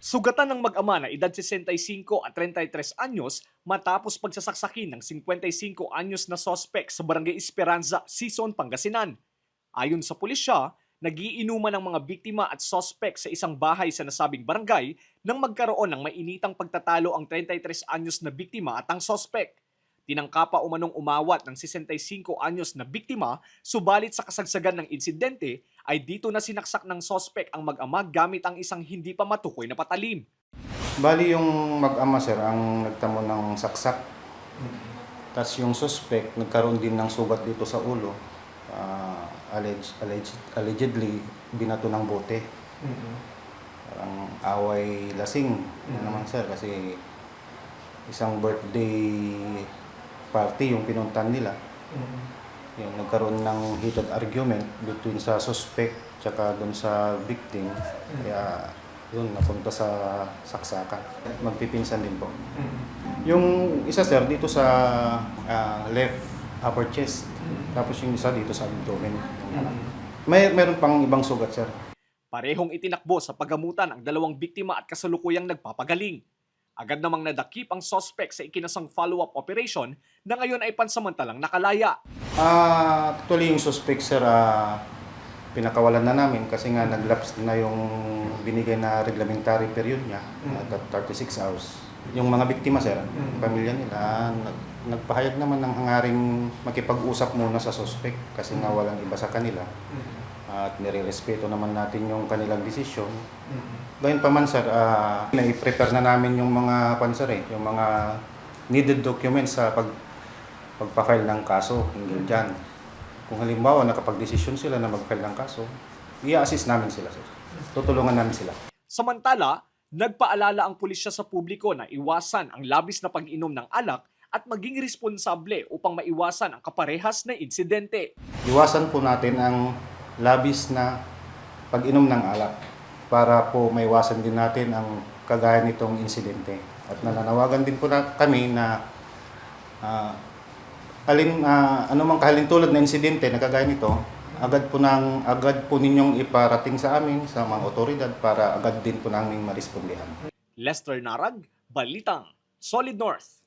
Sugatan ng mag-ama na edad 65 at 33 anyos matapos pagsasaksakin ng 55 anyos na sospek sa Barangay Esperanza, Sison, Pangasinan. Ayon sa pulisya, nagiinuman ng mga biktima at sospek sa isang bahay sa nasabing barangay nang magkaroon ng mainitang pagtatalo ang 33 anyos na biktima at ang sospek. Tinangkapa umanong umawat ng 65 anyos na biktima, subalit sa kasagsagan ng insidente ay dito na sinaksak ng sospek ang mag-ama gamit ang isang hindi pa matukoy na patalim. Bali yung mag-ama sir ang nagtamo ng saksak. Tapos yung suspect nagkaroon din ng sugat dito sa ulo. Allegedly binato ng bote. Parang away lasing naman sir kasi isang birthday party yung pinuntan nila. Yung nagkaroon ng heated argument between sa suspect tsaka dun sa victim. Kaya yun, napunta sa saksakan. Magpipinsan din po. Yung isa sir, dito sa left upper chest. Tapos yung isa dito sa abdomen. Meron pang ibang sugat sir. Parehong itinakbo sa pagamutan ang dalawang biktima at kasalukuyang nagpapagaling. Agad namang nadakip ang sospek sa ikinasang follow-up operation na ngayon ay pansamantalang nakalaya. Actually yung suspect sir, pinakawalan na namin kasi nga nag-lapse na yung binigay na reglementary period niya at 36 hours. Yung mga biktima sir, pamilya nila, nagpahayag naman ng hangaring makipag-usap muna sa suspect kasi nga walang iba sa kanila. At nire-respeto naman natin yung kanilang desisyon. Gayun pa man sir, na-prepare na namin yung mga yung mga needed documents sa pagpa-file ng kaso hinggil dyan. Kung halimbawa nakapag-desisyon sila na mag-file ng kaso, i-assist namin sila sir. Tutulungan namin sila. Samantala, nagpaalala ang pulisya sa publiko na iwasan ang labis na pag-inom ng alak at maging responsable upang maiwasan ang kaparehas na insidente. Iwasan po natin ang labis na pag-inom ng alak para po maiwasan din natin ang kagaya nitong insidente. At nananawagan din po kami na anumang kahalintulad na insidente na kagaya nito, agad po ninyong iparating sa amin sa mga otoridad para agad din po namin marespondihan. Lester Narag, Balitang, Solid North.